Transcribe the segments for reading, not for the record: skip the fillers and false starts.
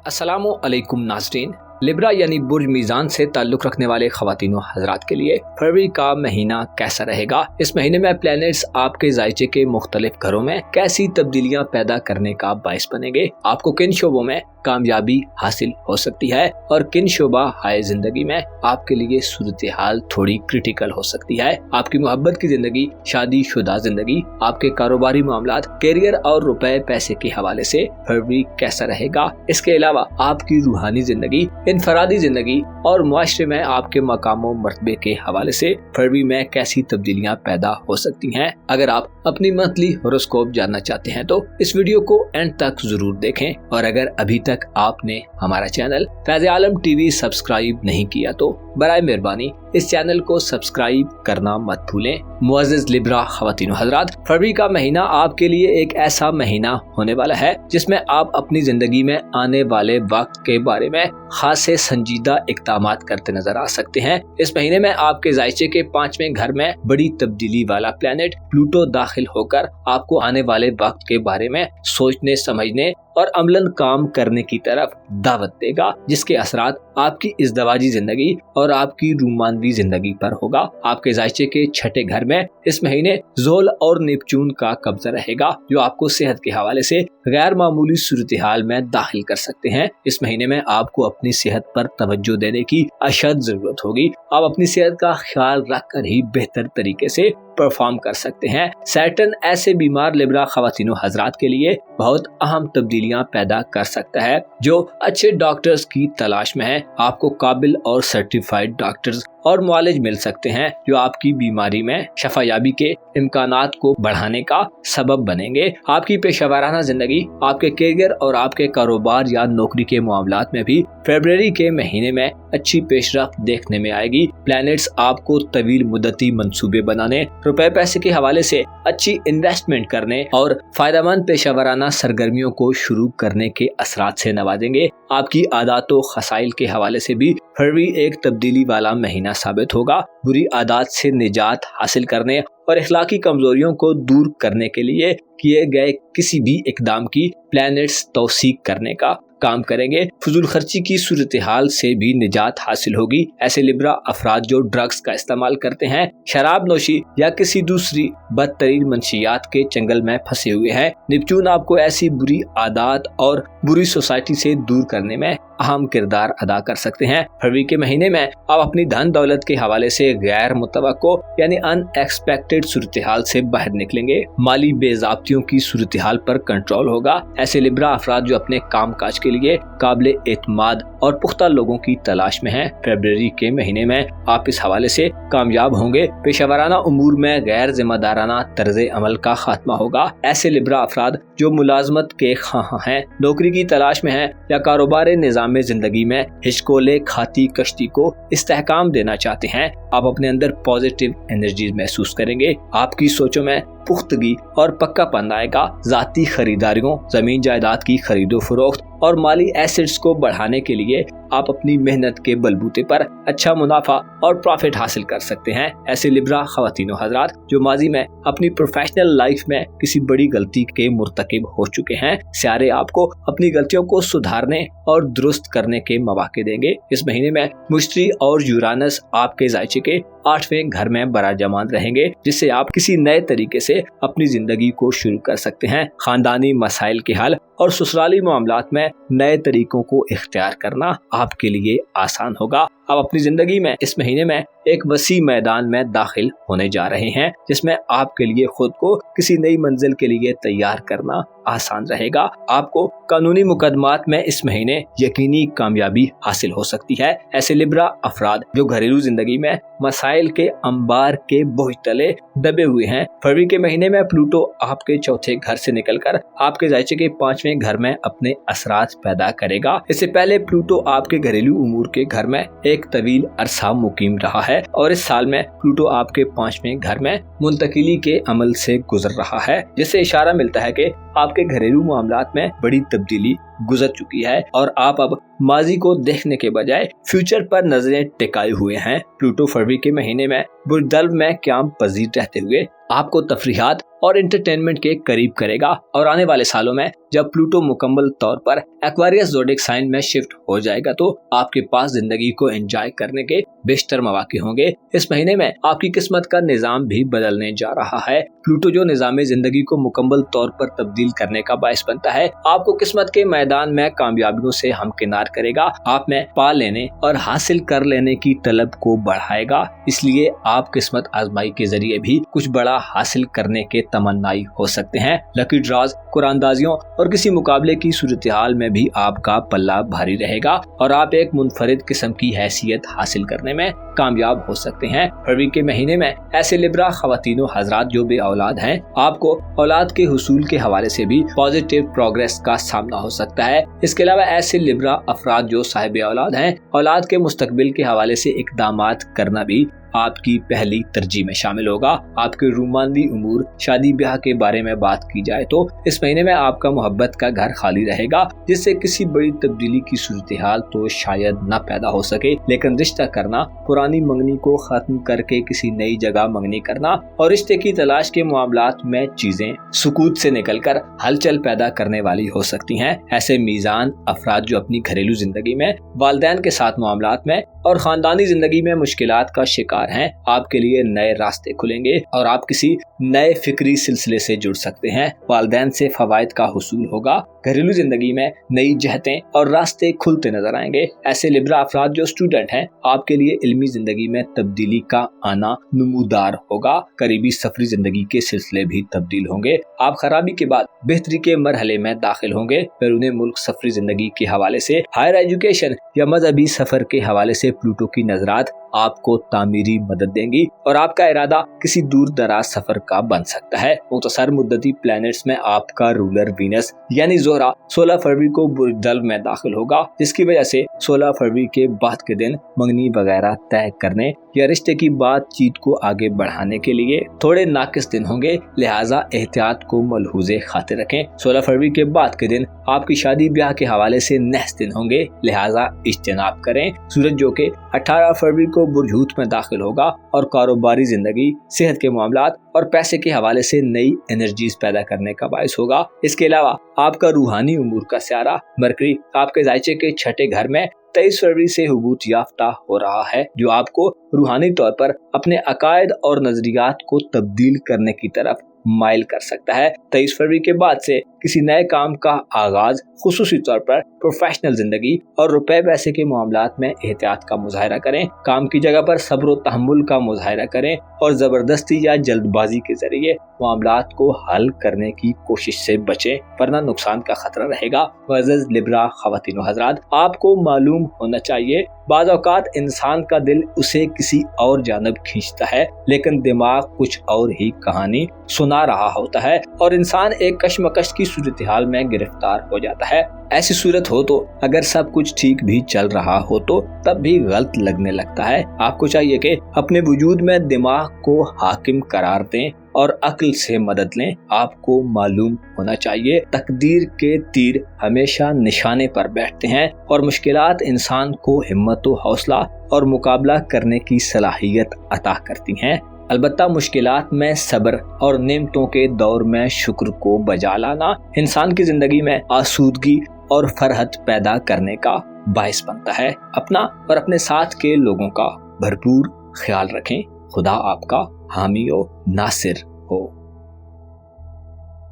अस्सलामु अलैकुम नाज़रीन। लिब्रा यानी बुर्ज मीज़ान से ताल्लुक़ रखने वाले ख़वातीन व हज़रात के लिए फरवरी का महीना कैसा रहेगा। इस महीने में प्लैनेट्स आपके ज़ायचे के मुख्तलिफ घरों में कैसी तब्दीलियाँ पैदा करने का बाइस बनेंगे। आपको किन शोबों में कामयाबी हासिल हो सकती है और किन शोबा हाय जिंदगी में आपके लिए सूरत हाल थोड़ी क्रिटिकल हो सकती है। आपकी मोहब्बत की जिंदगी, शादी शुदा जिंदगी, आपके कारोबारी मामलात, कैरियर और रुपए पैसे के हवाले से फरवरी कैसा रहेगा। इसके अलावा आपकी रूहानी जिंदगी, इनफरादी जिंदगी और मुआशरे में आपके मकामों मर्तबे के हवाले से फरवरी में कैसी तब्दीलियाँ पैदा हो सकती हैं। अगर आप अपनी मंथली होरोस्कोप जानना चाहते हैं तो इस वीडियो को एंड तक जरूर देखें, और अगर अभी तक आपने हमारा चैनल फैज़ आलम टीवी सब्सक्राइब नहीं किया तो बराए मेहरबानी इस चैनल को सब्सक्राइब करना मत भूलें। मुअज़्ज़िज़ लिब्रा ख़वातीन व हज़रात, फरवरी का महीना आपके लिए एक ऐसा महीना होने वाला है जिसमें आप अपनी जिंदगी में आने वाले वक्त के बारे में खासे संजीदा इक़दामात करते नजर आ सकते हैं। इस महीने में आपके ज़ायचे के 5वें घर में बड़ी तब्दीली वाला प्लैनेट प्लूटो दाखिल होकर आपको आने वाले वक्त के बारे में सोचने, समझने और अमलन काम करने की तरफ दावत देगा, जिसके असरात आपकी इज़दवाजी जिंदगी और आपकी रूमानवी जिंदगी पर होगा। आपके ज़ायचे के 6ठे घर में इस महीने ज़ोल और नेपच्यून का कब्जा रहेगा, जो आपको सेहत के हवाले से गैर मामूली सूरत हाल में दाखिल कर सकते हैं। इस महीने में आपको अपनी सेहत पर तवज्जो देने की अशद जरूरत होगी। आप अपनी सेहत का ख्याल रख कर ही बेहतर तरीके से परफॉर्म कर सकते हैं। सैटर्न ऐसे बीमार लिब्रा ख़वातीन व हज़रात के लिए बहुत अहम तब्दीलियां पैदा कर सकता है जो अच्छे डॉक्टर्स की तलाश में है। आपको काबिल और सर्टिफाइड डॉक्टर्स और मुआलिज मिल सकते हैं जो आपकी बीमारी में शफायाबी के इम्कानात को बढ़ाने का सबब बनेंगे। आपकी पेशेवराना जिंदगी, आपके कैरियर और आपके कारोबार या नौकरी के मामलात में भी फरवरी के महीने में अच्छी पेशरफ्त देखने में आएगी। प्लैनेट्स आपको तवील मुद्दती मंसूबे बनाने, रुपए पैसे के हवाले से अच्छी इन्वेस्टमेंट करने और फायदेमंद पेशेवराना सरगर्मियों को शुरू करने के असरात से नवाजेंगे। आपकी आदातों खसाइल के हवाले से भी फरवरी एक तब्दीली वाला महीना साबित होगा। बुरी आदत से निजात हासिल करने और इखलाकी कमजोरियों को दूर करने के लिए किए गए किसी भी इकदाम की प्लैनेट्स तौसीक करने का काम करेंगे। फजूल खर्ची की सूरत हाल से भी निजात हासिल होगी। ऐसे लिब्रा अफराद जो ड्रग्स का इस्तेमाल करते हैं, शराब नोशी या किसी दूसरी बदतरीन मंशियात के चंगल में फंसे हुए हैं, नेपच्यून आपको ऐसी बुरी आदत और बुरी सोसाइटी से दूर करने में अहम किरदार अदा कर सकते हैं। फरवरी के महीने में आप अपनी धन दौलत के हवाले से गैर मुतवक्को यानी अनएक्सपेक्टेड सूरत हाल से बाहर निकलेंगे। माली बेज़ाब्तियों की सूरत हाल पर कंट्रोल होगा। ऐसे लिब्रा अफराद जो अपने काम काज के लिए काबिल एतमाद और पुख्ता लोगों की तलाश में हैं, फरवरी के महीने में आप इस हवाले से कामयाब होंगे। पेशेवराना उमूर में गैर जिम्मेदाराना तर्ज अमल का खात्मा होगा। ऐसे लिब्रा अफराद जो मुलाजमत के ख्वाह हैं, नौकरी की तलाश में हैं या कारोबार निज़ाम में जिंदगी में हिचकोले खाती कश्ती को इस्तेहकाम देना चाहते हैं, आप अपने अंदर पॉजिटिव एनर्जी महसूस करेंगे। आपकी सोचों में पुख्तगी और पक्कापन आएगा। जाती खरीदारियों, जमीन जायदाद की खरीदो फरोख्त और माली एसेट्स को बढ़ाने के लिए आप अपनी मेहनत के बलबूते पर अच्छा मुनाफा और प्रॉफिट हासिल कर सकते हैं। ऐसे लिब्रा ख़वातीन व हज़रात जो माजी में अपनी प्रोफेशनल लाइफ में किसी बड़ी गलती के मुर्तकिब हो चुके हैं, सियारे आपको अपनी गलतियों को सुधारने और दुरुस्त करने के मौके देंगे। इस महीने में मुश्तरी और यूरानस आपके ज़ायचे के 8वें घर में बराजमान रहेंगे, जिससे आप किसी नए तरीके से अपनी जिंदगी को शुरू कर सकते हैं। खानदानी मसाइल के हल और ससुराली मामलात में नए तरीकों को इख्तियार करना आपके लिए आसान होगा। आप अपनी जिंदगी में इस महीने में एक वसी मैदान में दाखिल होने जा रहे हैं, जिसमें आपके लिए खुद को किसी नई मंजिल के लिए तैयार करना आसान रहेगा। आपको कानूनी मुकदमात में इस महीने यकीनी कामयाबी हासिल हो सकती है। ऐसे लिब्रा अफराद जो घरेलू जिंदगी में मसाइल के अंबार के बोझ तले दबे हुए हैं, फरवरी के महीने में प्लूटो आपके 4थे घर से निकलकर आपके ज़ायचे के 5वें घर में अपने असरात पैदा करेगा। इससे पहले प्लूटो आपके घरेलू उमूर के घर में एक तवील अरसा मुकीम रहा है और इस साल में प्लूटो आपके 5वें घर में मुंतकिली के अमल से गुजर रहा है, जिससे इशारा मिलता है कि आपके घरेलू मामलात में बड़ी तब्दीली गुजर चुकी है और आप अब माजी को देखने के बजाय फ्यूचर पर नजरें टिकाए हुए हैं। प्लूटो फरवरी के महीने में बुर्ज दल्व में क्याम पजीर रहते हुए आपको तफरीहात और एंटरटेनमेंट के करीब करेगा और आने वाले सालों में जब प्लूटो मुकम्मल तौर पर एक्वेरियस ज़ोडिएक साइन में शिफ्ट हो जाएगा तो आपके पास जिंदगी को एंजॉय करने के बेशतर मौके होंगे। इस महीने में आपकी किस्मत का निज़ाम भी बदलने जा रहा है। प्लूटो जो निज़ाम जिंदगी को मुकम्मल तौर पर तब्दील करने का बायस बनता है, आपको किस्मत के मैदान में कामयाबियों से हमकिनार करेगा, आप में पा लेने और हासिल कर लेने की तलब को बढ़ाएगा। इसलिए आप किस्मत आजमाई के जरिए भी कुछ बड़ा हासिल करने के तमन्नाई हो सकते हैं। लकी ड्रॉज, कुरानदाजियों और किसी मुकाबले की सूरत हाल में भी आपका पल्ला भारी रहेगा और आप एक मुनफरिद किस्म की हैसियत हासिल करने में कामयाब हो सकते हैं। फरवरी के महीने में ऐसे लिब्रा खवातीनो हजरात जो बे औलाद हैं, आपको औलाद के हुसूल के हवाले से भी पॉजिटिव प्रोग्रेस का सामना हो सकता है। इसके अलावा ऐसे लिब्रा अफराद जो साहिब औलाद हैं, औलाद के मुस्तकबिल के हवाले से इक़दामात करना भी आपकी पहली तरजीह में शामिल होगा। आपके रूमानी उमूर, शादी ब्याह के बारे में बात की जाए तो इस महीने में आपका मोहब्बत का घर खाली रहेगा, जिससे किसी बड़ी तब्दीली की सूरत हाल तो शायद न पैदा हो सके, लेकिन रिश्ता करना, पुरानी मंगनी को खत्म करके किसी नई जगह मंगनी करना और रिश्ते की तलाश के मामलात में चीजें सुकूत से निकलकर हलचल पैदा करने वाली हो सकती हैं। ऐसे मीजान अफराद जो अपनी घरेलू जिंदगी में, वालिदैन के साथ मामलात में और खानदानी जिंदगी में मुश्किलात का शिकार हैं, आपके लिए नए रास्ते खुलेंगे और आप किसी नए फिक्री सिलसिले से जुड़ सकते हैं। वालिदैन से फवायद का हुसूल होगा, घरेलू जिंदगी में नई जहतें और रास्ते खुलते नजर आएंगे। ऐसे लिब्रा अफराद जो स्टूडेंट हैं, आपके लिए इल्मी जिंदगी में तब्दीली का आना नमूदार होगा। करीबी सफरी जिंदगी के सिलसिले भी तब्दील होंगे। आप खराबी के बाद बेहतरी के मरहले में दाखिल होंगे। बैरून मुल्क सफरी जिंदगी के हवाले से, हायर एजुकेशन या मजहबी सफर के हवाले से प्लूटो की नजरात आपको तामीरी मदद देंगी और आपका इरादा किसी दूर दराज सफर का बन सकता है। मुख्तसर मुद्दती प्लैनेट्स में आपका रूलर वीनस यानी ज़ोहरा 16 फरवरी को बुर्ज दल्व में दाखिल होगा, जिसकी वजह से 16 फरवरी के बाद के दिन मंगनी वगैरह तय करने या रिश्ते की बातचीत को आगे बढ़ाने के लिए थोड़े नाकिस दिन होंगे, लिहाजा एहतियात को मलहूज़े खातिर रखें। 16 फरवरी के बाद के दिन आपकी शादी ब्याह के हवाले से नहस दिन होंगे, लिहाजा इज्तनाब करें। सूरज जो के 18 फरवरी को बुर्ज हूत में दाखिल होगा और कारोबारी जिंदगी, सेहत के मामलात और पैसे के हवाले से नई एनर्जीज पैदा करने का बायस होगा। इसके अलावा आपका रूहानी उमूर का सियारा मरकरी आपके जायचे के छठे घर में 23 फरवरी से हुबूत याफ्ता हो रहा है, जो आपको रूहानी तौर पर अपने अकायद और नजरियात को तब्दील करने की तरफ माइल कर सकता है। 23 फरवरी के बाद से किसी नए काम का आगाज, खुसूसी तौर पर प्रोफेशनल जिंदगी और रुपए पैसे के मामलात में एहतियात का मुजाहरा करें। काम की जगह पर सब्र और तहम्मुल का मुजाहरा करें और जबरदस्ती या जल्दबाजी के जरिए मामलात को हल करने की कोशिश से बचें, वरना नुकसान का खतरा रहेगा। वज़ज़ लिब्रा ख़वातीनो हज़रात, आपको मालूम होना चाहिए बाज़ औक़ात इंसान का दिल उसे किसी और जानब खींचता है, लेकिन दिमाग कुछ और ही कहानी सुना रहा होता है और इंसान एक कशमकश की सूरत हाल में गिरफ्तार हो जाता है। ऐसी सूरत हो तो अगर सब कुछ ठीक भी चल रहा हो तो तब भी गलत लगने लगता है। आपको चाहिए कि अपने वजूद में दिमाग को हाकिम करार दें और अक्ल से मदद लें। आपको मालूम होना चाहिए तकदीर के तीर हमेशा निशाने पर बैठते हैं और मुश्किलात इंसान को हिम्मत व हौसला और मुकाबला करने की सलाहियत अता करती हैं। अलबत्ता मुश्किलात में सब्र और नेमतों के दौर में शुक्र को बजा लाना इंसान की जिंदगी में आसूदगी और फरहत पैदा करने का बायस बनता है। अपना और अपने साथ के लोगों का भरपूर ख्याल रखें। खुदा आपका हामी व नासिर हो।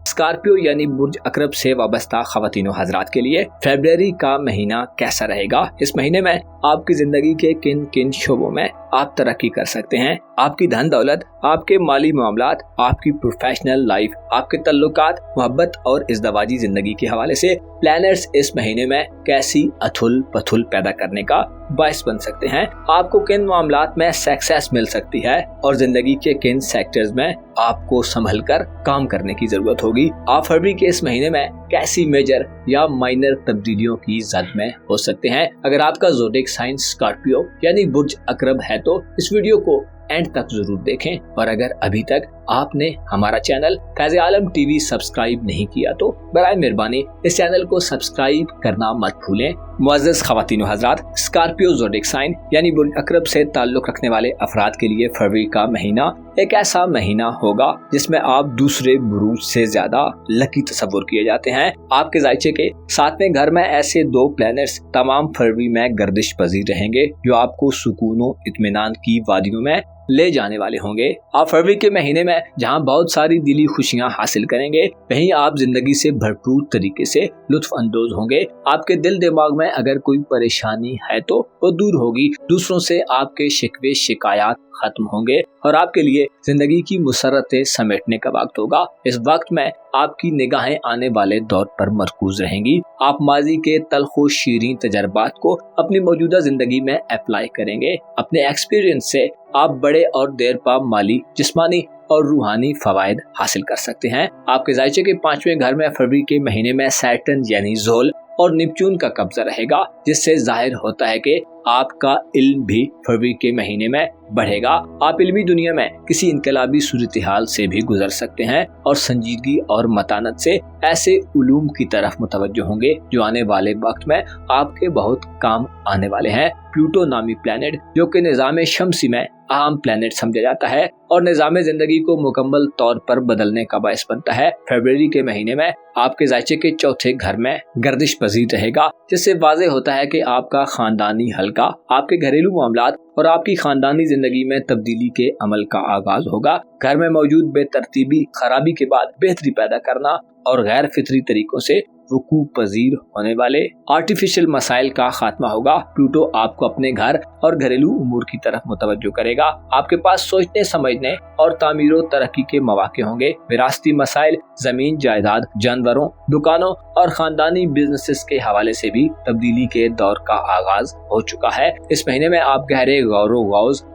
स्कॉर्पियो यानी बुर्ज अकरब से वाबस्ता ख़वातीनो हजरात के लिए फरवरी का महीना कैसा रहेगा? इस महीने में आपकी जिंदगी के किन किन शोबों में आप तरक्की कर सकते हैं? आपकी धन दौलत, आपके माली मामलात, आपकी प्रोफेशनल लाइफ, आपके तल्लुकात, मोहब्बत और इज़दवाजी जिंदगी के हवाले से प्लैनेट्स इस महीने में कैसी अथुल पथुल पैदा करने का बायस बन सकते हैं? आपको किन मामलात में सक्सेस मिल सकती है और जिंदगी के किन सेक्टर्स में आपको संभल कर काम करने की जरूरत होगी? आप फरवरी के इस महीने में कैसी मेजर या माइनर तब्दीलियों की जद में हो सकते हैं? अगर आपका ज़ोडिएक साइन स्कॉर्पियो यानी बुर्ज अकरब है तो इस वीडियो को एंड तक जरूर देखें और अगर अभी तक आपने हमारा चैनल फैज़ आलम टीवी सब्सक्राइब नहीं किया तो बराए मेहरबानी इस चैनल को सब्सक्राइब करना मत भूलें। मुअज़्ज़ज़ ख़वातीन व हज़रात, स्कॉर्पियो ज़ोडिएक साइन यानी बुर्ज अक़रब से ताल्लुक़ रखने वाले अफराद के लिए फरवरी का महीना एक ऐसा महीना होगा जिसमें आप दूसरे बुरूज से ज्यादा लकी तस्वुर किए जाते हैं। आपके ज़ायचे के 7वें घर में ऐसे 2 प्लैनेट्स तमाम फरवरी में गर्दिश पजीर रहेंगे जो आपको सुकून व इत्मीनान की वादियों में ले जाने वाले होंगे। आप फरवरी के महीने में जहां बहुत सारी दिली खुशियां हासिल करेंगे, वहीं आप जिंदगी से भरपूर तरीके से लुत्फ अंदोज होंगे। आपके दिल दिमाग में अगर कोई परेशानी है तो वो दूर होगी। दूसरों से आपके शिकवे शिकायत खत्म होंगे और आपके लिए जिंदगी की मुसरतें समेटने का वक्त होगा। इस वक्त में आपकी निगाहें आने वाले दौर पर मरकूज रहेंगी। आप माजी के तल्खो शीरीं तजर्बात को अपनी मौजूदा जिंदगी में अप्लाई करेंगे। अपने एक्सपीरियंस से आप बड़े और देर पा माली, जिस्मानी और रूहानी फवायद हासिल कर सकते हैं। आपके ज़ायचे के 5वें घर में फरवरी के महीने में सैटर्न यानी ज़ोल और नेपच्यून का कब्जा रहेगा, जिससे जाहिर होता है कि आपका इल्म भी फरवरी के महीने में बढ़ेगा। आप इल्मी दुनिया में किसी इनकलाबी सूरत हाल से भी गुजर सकते हैं और संजीदगी और मतानत से ऐसे उलूम की तरफ मुतवज्जो होंगे जो आने वाले वक्त में आपके बहुत काम आने वाले हैं। प्लूटो नामी प्लैनेट, जो कि निज़ाम शम्सी में अहम प्लैनेट समझा जाता है और निज़ाम जिंदगी को मुकम्मल तौर पर बदलने का बायस बनता है, फरवरी के महीने में आपके ज़ायचे के 4थे घर में गर्दिश पजीर रहेगा, जिससे वाज़ेह होता है कि आपका खानदानी हल्का, आपके घरेलू मामलात और आपकी खानदानी जिंदगी में तब्दीली के अमल का आगाज होगा। घर में मौजूद बेतरतीबी, खराबी के बाद बेहतरी पैदा करना और गैर फितरी तरीकों से वकूअ पजीर होने वाले आर्टिफिशियल मसाइल का खात्मा होगा। प्लूटो आपको अपने घर और घरेलू उमूर की तरफ मुतवज्जो करेगा। आपके पास सोचने समझने और तामीर व तरक्की के मौके होंगे। विरासती मसाइल, जमीन जायदाद, जानवरों, दुकानों और खानदानी बिजनेसेस के हवाले से भी तब्दीली के दौर का आगाज हो चुका है। इस महीने में आप गहरे गौर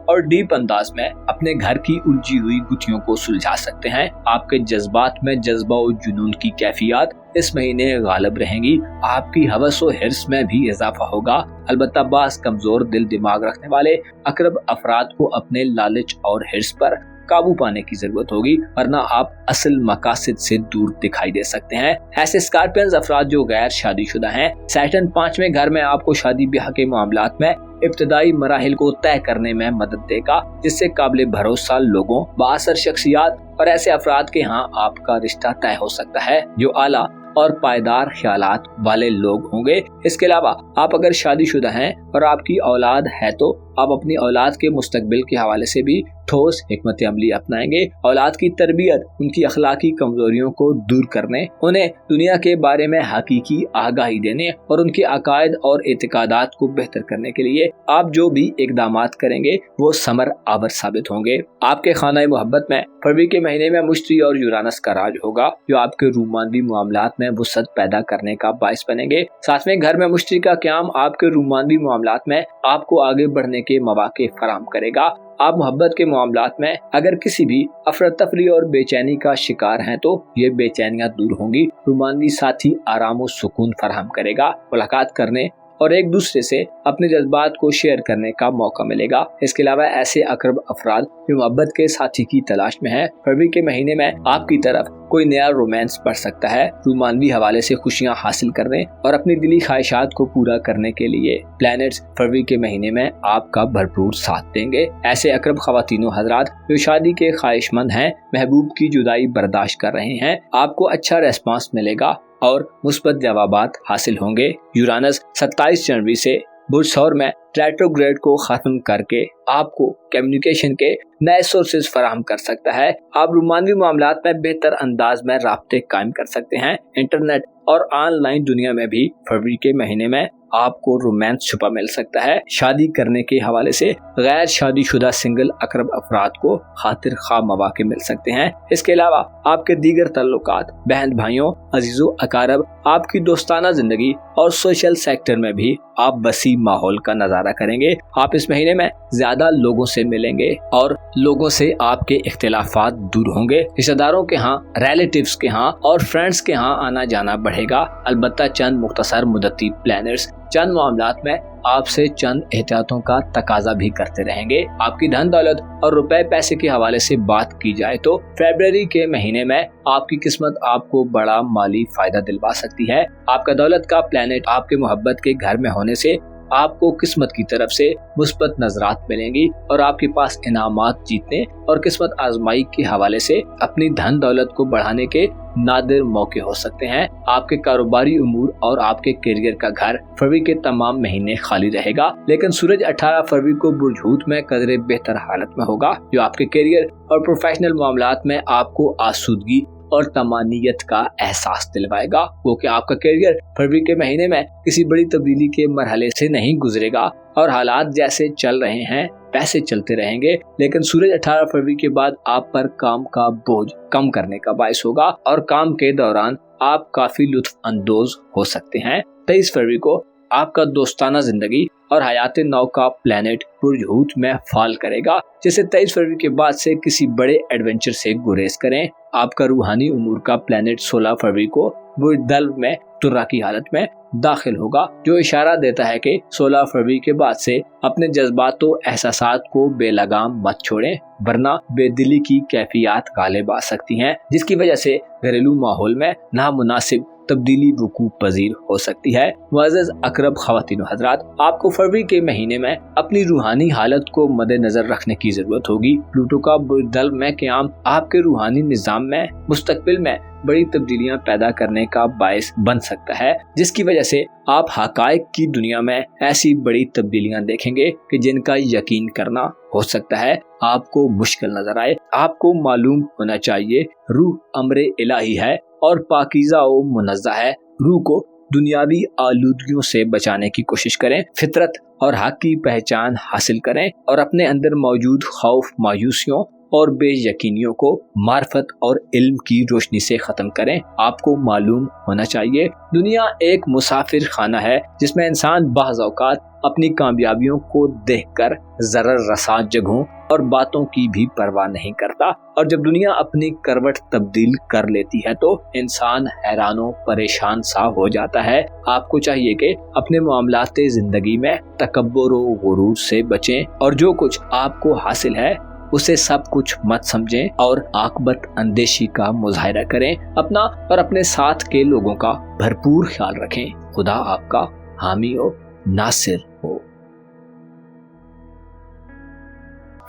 और डीप अंदाज में अपने घर की उलझी हुई गुत्थियों को सुलझा सकते हैं। आपके जज्बात में जज्बा और जुनून की कैफियत इस महीने गालिब रहेंगी। आपकी हवस और हिर्स में भी इजाफा होगा। अलबत्ता बास कमजोर दिल दिमाग रखने वाले अकरब अफराद को अपने लालच और हिर्स पर काबू पाने की जरूरत होगी, वरना आप असल मकासद से दूर दिखाई दे सकते हैं। ऐसे स्कॉर्पियंस अफराद जो गैर शादीशुदा हैं, सैटर्न 5वें घर में आपको शादी ब्याह के मामलात में इब्तदाई मराहिल को तय करने में मदद देगा, जिससे काबिल भरोसा लोगों, बाअसर शख्सियात और ऐसे अफराद के यहाँ आपका रिश्ता तय हो सकता है जो आला और पायदार ख्यालात वाले लोग होंगे। इसके अलावा आप अगर शादीशुदा हैं और आपकी औलाद है तो आप अपनी औलाद के मुस्तकबिल के हवाले से भी ठोस हिकमत अमली अपनाएंगे। औलाद की तरबियत उनकी अखलाकी कमजोरियों को दूर करने, उन्हें दुनिया के बारे में हकीकी आगाही देने और उनके अकायद और एतिकादात को बेहतर करने के लिए आप जो भी इकदामात करेंगे वो समर आवर साबित होंगे। आपके खाना मोहब्बत में फरवरी के महीने में मुश्तरी और यूरानस का राज होगा, जो आपके रूमानवी मामलात में वुसअत पैदा करने का बायस बनेंगे। 7वें घर में मुश्तरी का क़याम आपके रूमानवी मामलात में आपको आगे बढ़ने के मौके फराहम करेगा। आप मोहब्बत के मामलात में अगर किसी भी अफरा तफरी और बेचैनी का शिकार हैं तो ये बेचैनियां दूर होंगी। रूमानवी साथी आराम और सुकून फराहम करेगा। मुलाकात करने और एक दूसरे से अपने जज्बात को शेयर करने का मौका मिलेगा। इसके अलावा ऐसे अकरब अफराद जो मोहब्बत के साथी की तलाश में हैं, फरवरी के महीने में आपकी तरफ कोई नया रोमांस बढ़ सकता है। रूमानवी हवाले से खुशियां हासिल करने और अपनी दिली ख्वाहिशात को पूरा करने के लिए प्लैनेट्स फरवरी के महीने में आपका भरपूर साथ देंगे। ऐसे अकरब ख़वातीनो हज़रात जो शादी के ख्वाहिशमंद हैं, महबूब की जुदाई बर्दाश्त कर रहे हैं, आपको अच्छा रेस्पॉन्स मिलेगा और मुस्बत जवाबात हासिल होंगे। यूरानस 27 जनवरी से बुर्ज सौर में रेट्रोग्रेड को खत्म करके आपको कम्युनिकेशन के नए सोर्सेज फराहम कर सकता है। आप रूमानवी मामलात में बेहतर अंदाज में राब्ते कायम कर सकते हैं। इंटरनेट और ऑनलाइन दुनिया में भी फरवरी के महीने में आपको रोमांस छुपा मिल सकता है। शादी करने के हवाले से गैर शादीशुदा सिंगल अकरब अफराद को खातिर खा मौके मिल सकते हैं। इसके अलावा आपके दीगर तल्लुकात, बहन भाइयों, अजीजों, अकारब, आपकी दोस्ताना जिंदगी और सोशल सेक्टर में भी आप वसी माहौल का नजारा करेंगे। आप इस महीने में ज्यादा लोगों से मिलेंगे और लोगों से आपके इख्तिलाफात दूर होंगे। रिश्तेदारों के यहाँ, रिलेटिव्स के यहाँ और फ्रेंड्स के यहाँ आना जाना बढ़ेगा। अलबत्ता चंद मुख्तसर मुद्दती प्लानर्स चंद मामलात में आपसे चंद एहतियातों का तकाजा भी करते रहेंगे। आपकी धन दौलत और रुपए पैसे के हवाले से बात की जाए तो फरवरी के महीने में आपकी किस्मत आपको बड़ा माली फायदा दिलवा सकती है। आपका दौलत का प्लैनेट आपके मोहब्बत के घर में होने से आपको किस्मत की तरफ से मुस्बत नजरात मिलेंगी और आपके पास इनामात जीतने और किस्मत आजमाई के हवाले से अपनी धन दौलत को बढ़ाने के नादिर मौके हो सकते हैं। आपके कारोबारी उमूर और आपके करियर का घर फरवरी के तमाम महीने खाली रहेगा, लेकिन सूरज 18 फरवरी को बुर्ज हूत में कदरे बेहतर हालत में होगा, जो आपके करियर और प्रोफेशनल मामलात में आपको आसूदगी और तमानियत का एहसास दिलवाएगा, क्योंकि आपका करियर फरवरी के महीने में किसी बड़ी तब्दीली के मरहले से नहीं गुजरेगा और हालात जैसे चल रहे हैं वैसे चलते रहेंगे। लेकिन सूरज 18 फरवरी के बाद आप पर काम का बोझ कम करने का बायस होगा और काम के दौरान आप काफी लुत्फ अंदोज हो सकते हैं। 23 फरवरी को आपका दोस्ताना जिंदगी और हयात नौ का प्लैनेट बुर्ज हूत में फाल करेगा, जिसे 23 फरवरी के बाद से किसी बड़े एडवेंचर से गुरेज करें। आपका रूहानी उमूर का प्लैनेट 16 फरवरी को बुर्ज दल्व में तुर्रा की हालत में दाखिल होगा, जो इशारा देता है कि 16 फरवरी के बाद से अपने जज्बातों एहसासात को बेलगाम मत छोड़ें, वरना बेदिली की कैफियत गालिब आ सकती हैं, जिसकी वजह से घरेलू माहौल में नामुनासिब तब्दीली वकूफ पजीर हो सकती है। मुअज़्ज़ज़ अकरब ख़वातीन हज़रात, आपको फरवरी के महीने में अपनी रूहानी हालत को मद्देनजर रखने की जरूरत होगी। प्लूटो का बुर्ज दल्व में क़याम आपके रूहानी निज़ाम में मुस्तक़बिल में बड़ी तब्दीलियां पैदा करने का बायस बन सकता है, जिसकी वजह से आप हक़ाइक़ की दुनिया में ऐसी बड़ी तब्दीलियां देखेंगे कि जिनका यकीन करना हो सकता है आपको मुश्किल नजर आए। आपको मालूम होना चाहिए रूह अमरे इलाही है और पाकीज़ा व मुनज़्ज़ह है। रूह को दुनियावी आलूदगियों से बचाने की कोशिश करें, फितरत और हक की पहचान हासिल करें और अपने अंदर मौजूद खौफ, मायूसियों और बेयकीनियों को मार्फत और इल्म की रोशनी से खत्म करें। आपको मालूम होना चाहिए दुनिया एक मुसाफिर खाना है, जिसमें इंसान बाज़ औक़ात अपनी कामयाबियों को देखकर ज़रर रसा जगहों और बातों की भी परवाह नहीं करता, और जब दुनिया अपनी करवट तब्दील कर लेती है तो इंसान हैरानो परेशान सा हो जाता है। आपको चाहिए कि अपने मामलाते जिंदगी में तकब्बुर व गुरूर से बचें और जो कुछ आपको हासिल है उसे सब कुछ मत समझें और आकबत अंदेशी का मुजाहिरा करें। अपना और अपने साथ के लोगों का भरपूर ख्याल रखें। खुदा आपका हामी हो, नासिर हो।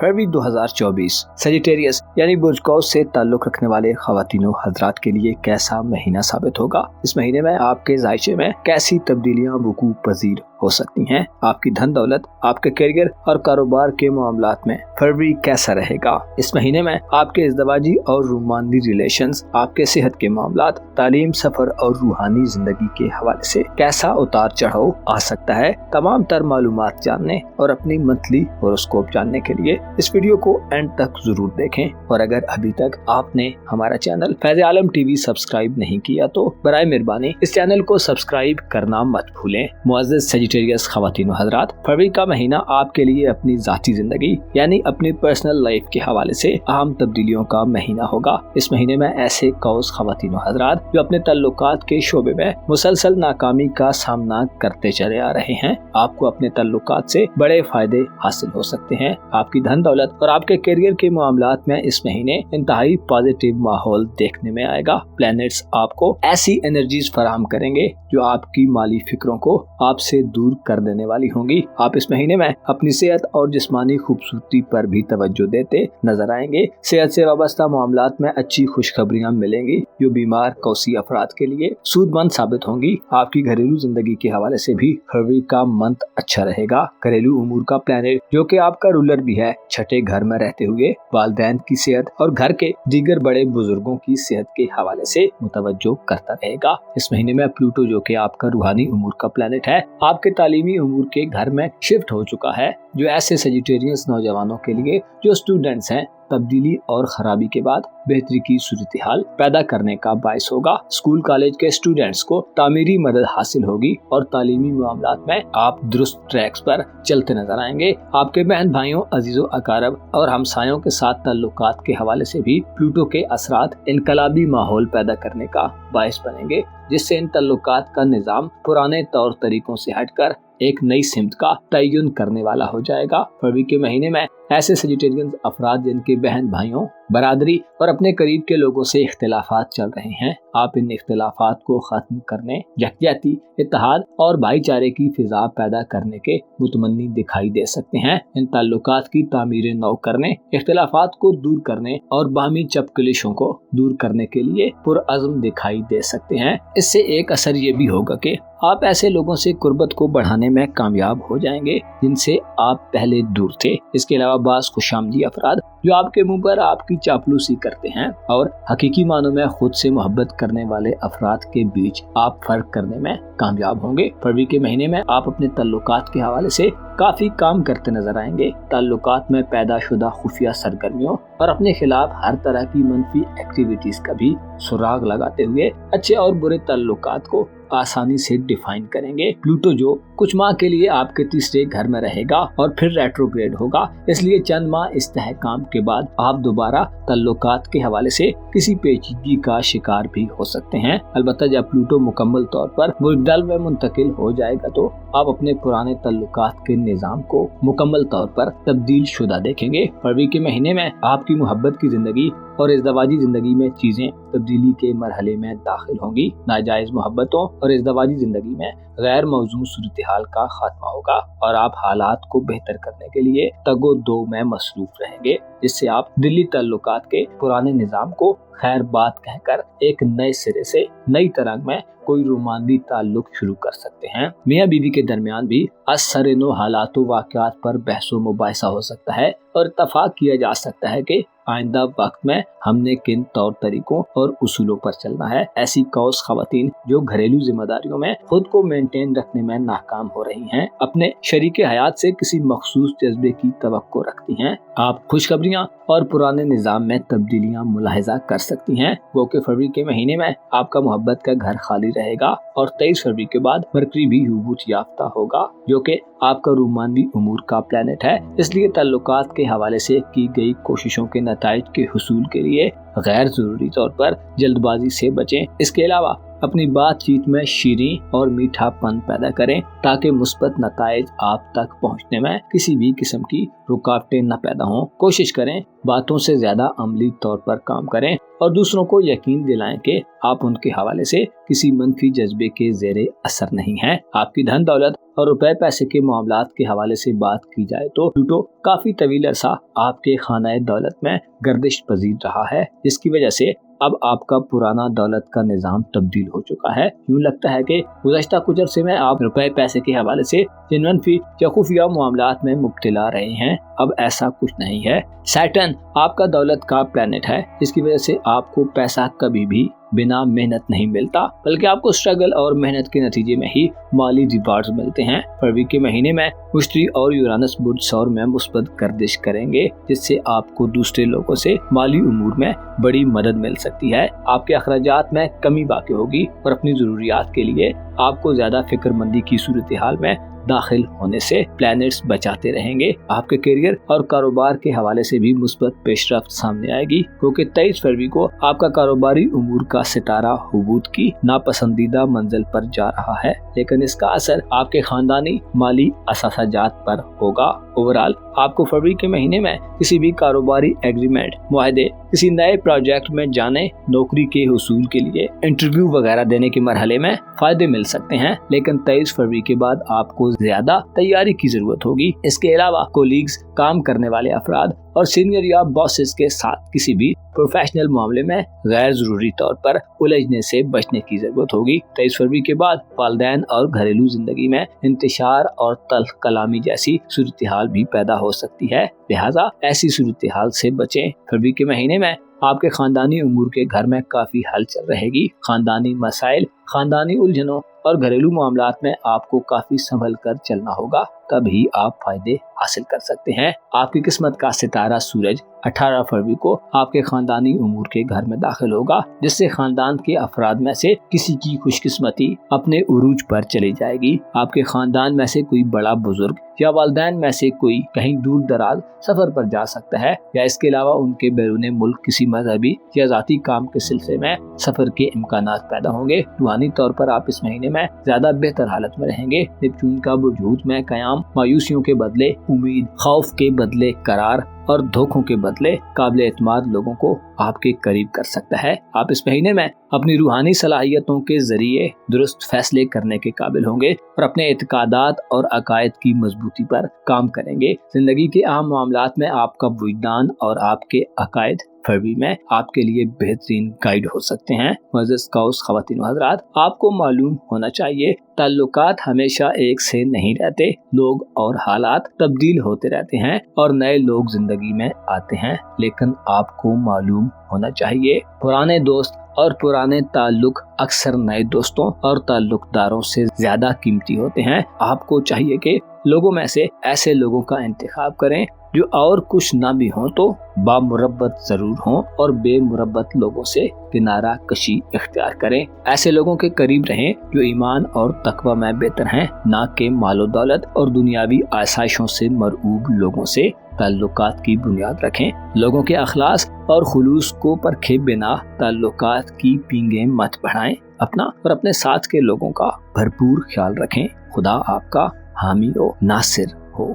फरवरी 2024 सजिटेरियस यानी बुर्ज कौस से ताल्लुक रखने वाले ख़वातीनो हज़रात के लिए कैसा महीना साबित होगा। इस महीने में आपके ज़ायचे में कैसी तब्दीलियां वकूफ़ पजीर हो सकती हैं। आपकी धन दौलत, आपके करियर और कारोबार के मामलात में फरवरी कैसा रहेगा। इस महीने में आपके इज़्दवाजी और रूमानी रिलेशंस, आपके सेहत के मामलात, तालीम, सफर और रूहानी जिंदगी के हवाले से कैसा उतार चढ़ाव आ सकता है। तमाम तर मालूमात जानने और अपनी मंथली होरोस्कोप जानने के लिए इस वीडियो को एंड तक जरूर देखें, और अगर अभी तक आपने हमारा चैनल फैज़ आलम टीवी सब्सक्राइब नहीं किया तो बराए मेहरबानी इस चैनल को सब्सक्राइब करना मत भूलें। मुअज़्ज़ज़ सजिटेरियस ख़वातीन हज़रात, फरवरी का महीना आपके लिए अपनी ज़ाती जिंदगी यानी अपनी पर्सनल लाइफ के हवाले से अहम तब्दीलियों का महीना होगा। इस महीने में ऐसे कौस ख़वातीन हज़रात जो अपने तल्लुकात के शोबे में मुसलसल नाकामी का सामना करते चले आ रहे हैं, आपको अपने तल्लुकात से बड़े फायदे हासिल हो सकते हैं। आपकी धन दौलत और आपके करियर के मामलात में इस महीने इंतहाई पॉजिटिव माहौल देखने में आएगा। प्लैनेट्स आपको ऐसी एनर्जीज फराहम करेंगे जो आपकी माली फिक्रों को आपसे दूर कर देने वाली होंगी। आप इस महीने में अपनी सेहत और जिस्मानी खूबसूरती पर भी तवज्जो देते नजर आएंगे। सेहत से वाबस्ता मामलात में अच्छी खुशखबरियां मिलेंगी जो बीमार कौसी अफराद के लिए सूदमंद साबित होंगी। आपकी घरेलू जिंदगी के हवाले से भी फरवरी का मंथ अच्छा रहेगा। घरेलू उमूर का प्लैनेट जो कि आपका रूलर भी है, छठे घर में रहते हुए वालिदैन की सेहत और घर के दीगर बड़े बुजुर्गों की सेहत के हवाले से मुतवज्जो करता रहेगा। इस महीने में प्लूटो जो कि आपका रूहानी उमूर का प्लैनेट है, आपके तालीमी उमूर के घर में शिफ्ट हो चुका है, जो ऐसे सजिटेरियस नौजवानों के लिए जो स्टूडेंट्स हैं तब्दीली और खराबी के बाद बेहतरी की सूरत हाल पैदा करने का बायस होगा। स्कूल कॉलेज के स्टूडेंट्स को तामीरी मदद हासिल होगी और तालीमी मामलात में आप दुरुस्त ट्रैक्स पर चलते नजर आएंगे। आपके बहन भाइयों, अजीजों, अकारब और हमसायों के साथ ताल्लुकात के हवाले से भी प्लूटो के असरात इनकलाबी माहौल पैदा करने का बायस बनेंगे, जिससे इन ताल्लुकात का निज़ाम पुराने तौर तरीकों से हटकर एक नई सिमत का तयन करने वाला हो जाएगा। फरवरी के महीने में ऐसे सजिटेरियन अफराद जिनके बहन भाइयों, बरादरी और अपने करीब के लोगों से इख्तिलाफात चल रहे हैं, आप इन इख्तिलाफात को खत्म करने, यकजहती, इत्तेहाद और भाईचारे की फिजा पैदा करने के मुतमन्नी दिखाई दे सकते हैं। इन ताल्लुकात की तामीर नौ करने, इख्तिलाफात को दूर करने और बाहमी चपकलिशों को दूर करने के लिए पुरअज़्म दिखाई दे सकते हैं। इससे एक असर ये भी होगा कि आप ऐसे लोगों से कुर्बत को बढ़ाने में कामयाब हो जाएंगे जिनसे आप पहले दूर थे। इसके अलावा बास खुशामदी अफराद जो आपके मुंह पर आपकी चापलूसी करते हैं और हकीकी मानों में खुद से मोहब्बत करने वाले अफराद के बीच आप फर्क करने में कामयाब होंगे। फरवरी के महीने में आप अपने ताल्लुकात के हवाले से काफी काम करते नजर आएंगे। ताल्लुकात में पैदा शुदा खुफिया सरगर्मियों और अपने खिलाफ हर तरह की मनफी एक्टिविटीज का भी सुराग लगाते हुए अच्छे और बुरे ताल्लुकात को आसानी से डिफाइन करेंगे। प्लूटो जो कुछ माह के लिए आपके तीसरे घर में रहेगा और फिर रेट्रोग्रेड होगा, इसलिए चंद माह इस्तेहकाम के बाद आप दोबारा ताल्लुकात के हवाले से किसी पेचीदगी का शिकार भी हो सकते हैं। अलबत्ता जब प्लूटो मुकम्मल तौर पर बुर्जदल में मुंतकिल हो जाएगा तो आप अपने पुराने ताल्लुकात के निजाम को मुकम्मल तौर पर तब्दील शुदा देखेंगे। फरवरी के महीने में आपकी मोहब्बत की जिंदगी और इज़दवाजी जिंदगी में चीजें तब्दीली के मरहले में दाखिल होंगी। नाजायज मोहब्बतों और इज़दवाजी जिंदगी में गैर मौजूद सूरत हाल का खात्मा होगा और आप हालात को बेहतर करने के लिए तगो दो में मसरूफ रहेंगे, जिससे आप दिली ताल्लुकात के पुराने निजाम को खैर बात कहकर एक नए सिरे से नई तरंग में कोई रोमांदी ताल्लुक शुरू कर सकते हैं। मियाँ बीवी के दरमियान भी असर नो हालात वाक़यात पर बहसो मुबाहिसा हो सकता है और इत्तफाक किया जा सकता है कि आइंदा वक्त में हमने किन तौर तरीकों और उसूलों पर चलना है। ऐसी कौस खवातीन जो घरेलू जिम्मेदारियों में खुद को मेंटेन रखने में नाकाम हो रही हैं, अपने शरीके हयात से किसी मखसूस जज्बे की तवक्को रखती हैं। आप खुशखबरियां और पुराने निजाम में तब्दीलियां मुलाहिजा कर सकती हैं। वो कि फरवरी के महीने में आपका मोहब्बत का घर खाली रहेगा और 23 फरवरी के बाद मरकरी भी हुबूत याफ्ता होगा, जो कि आपका रोमानवी उमूर का प्लेनेट है। इसलिए ताल्लुकात के हवाले से की गई कोशिशों के नताइज के हुसूल के लिए गैर जरूरी तौर पर जल्दबाजी से बचें। इसके अलावा अपनी बातचीत में शीरीं और मीठापन पैदा करें ताकि मुस्बत नताइज आप तक पहुंचने में किसी भी किस्म की रुकावटें न पैदा हों। कोशिश करें बातों से ज्यादा अमली तौर पर काम करें और दूसरों को यकीन दिलाएं कि आप उनके हवाले से किसी मनफी जज्बे के ज़ेरे असर नहीं हैं। आपकी धन दौलत और रुपए पैसे के मामलात के हवाले से बात की जाए तो प्लूटो काफी तवील अरसा आपके खानाए दौलत में गर्दिश पजीर रहा है, जिसकी वजह से अब आपका पुराना दौलत का निजाम तब्दील हो चुका है। यूँ लगता है कि गुज़श्ता कुछ अरसे में आप रुपए पैसे के हवाले से जिन मनफी या खुफिया मामलात में मुब्तला रहे हैं, अब ऐसा कुछ नहीं है। सैटर्न आपका दौलत का प्लैनेट है, जिसकी वजह से आपको पैसा कभी भी बिना मेहनत नहीं मिलता, बल्कि आपको स्ट्रगल और मेहनत के नतीजे में ही माली रिवार्ड्स मिलते हैं। फरवरी के महीने में मुश्तरी और यूरानस बुर्ज सौर में मुस्बत गर्दिश करेंगे, जिससे आपको दूसरे लोगों से माली उमूर में बड़ी मदद मिल सकती है। आपके अखराजात में कमी वाक़ई होगी और अपनी ज़रूरियात के लिए आपको ज़्यादा फिक्रमंदी की सूरत हाल में दाखिल होने से प्लैनेट्स बचाते रहेंगे। आपके करियर और कारोबार के हवाले से भी मुस्बत पेशरफ्त सामने आएगी, क्योंकि 23 फरवरी को आपका कारोबारी उमूर का सितारा हुबूत की नापसंदीदा मंजिल पर जा रहा है, लेकिन इसका असर आपके खानदानी माली असासाजात पर होगा। ओवरऑल आपको फरवरी के महीने में किसी भी कारोबारी एग्रीमेंट, मुआहदे, किसी नए प्रोजेक्ट में जाने, नौकरी के हुसूल के लिए इंटरव्यू वगैरह देने के मरहले में फायदे मिल सकते हैं, लेकिन 23 फरवरी के बाद आपको ज्यादा तैयारी की जरूरत होगी। इसके अलावा कोलीग्स, काम करने वाले अफराद और सीनियर या बॉसेस के साथ किसी भी प्रोफेशनल मामले में गैर जरूरी तौर पर उलझने से बचने की जरूरत होगी। 23 फरवरी के बाद वालिदैन और घरेलू जिंदगी में इंतशार और तल्ख कलामी जैसी सूरत हाल भी पैदा हो सकती है, लिहाजा ऐसी सूरत हाल से बचें। फरवरी के महीने में आपके खानदानी उमूर के घर में काफी हलचल रहेगी। खानदानी मसाइल, खानदानी उलझनों और घरेलू मामलात में आपको काफी संभल कर चलना होगा। तभी आप फायदे हासिल कर सकते हैं। आपकी किस्मत का सितारा सूरज 18 फरवरी को आपके खानदानी उमूर के घर में दाखिल होगा, जिससे खानदान के अफराद में से किसी की खुशकिस्मती अपने उरूज पर चली जाएगी। आपके खानदान में से कोई बड़ा बुजुर्ग या वालिदैन में से कोई कहीं दूर दराज सफर पर जा सकता है, या इसके अलावा उनके बैरून मुल्क किसी मजहबी या जाती काम के सिलसिले में सफर के इम्कानात पैदा होंगे। रूहानी तौर पर आप इस महीने में ज्यादा बेहतर हालत में रहेंगे। नेपच्यून का वजूद में कयाम मायूसियों के बदले उम्मीद, खौफ के बदले करार और धोखों के बदले काबिल एतमाद लोगों को आपके करीब कर सकता है। आप इस महीने में अपनी रूहानी सलाहियतों के जरिए दुरुस्त फैसले करने के काबिल होंगे और अपने इत्कादात और अकायद की मजबूती पर काम करेंगे। जिंदगी के आम मामलात में आपका वजदान और आपके अकायद फरवरी में आपके लिए बेहतरीन गाइड हो सकते हैं। मुअज़्ज़ज़ कौस ख़वातीन व हज़रात, आपको मालूम होना चाहिए ताल्लुकात हमेशा एक से नहीं रहते। लोग और हालात तब्दील होते रहते हैं और नए लोग जिंदगी में आते हैं, लेकिन आपको मालूम होना चाहिए पुराने दोस्त और पुराने ताल्लुक अक्सर नए दोस्तों और ताल्लुकदारों से ज्यादा कीमती होते हैं। आपको चाहिए कि लोगों में से ऐसे लोगों का इंतखाब करें जो और कुछ ना भी हों तो बामुरब्बत जरूर हों और बेमुरब्बत लोगों से किनारा कशी इख्तियार करें। ऐसे लोगों के करीब रहें जो ईमान और तकवा में बेहतर हैं, ना कि मालो दौलत और दुनियावी आसाइशों से मरऊब लोगों से ताल्लुकात की बुनियाद रखें। लोगों के अखलास और खुलूस को परखे बिना ताल्लुकात की पींगे मत बढ़ाएं। अपना और अपने साथ के लोगों का भरपूर ख्याल रखें। खुदा आपका हामी और नासिर हो।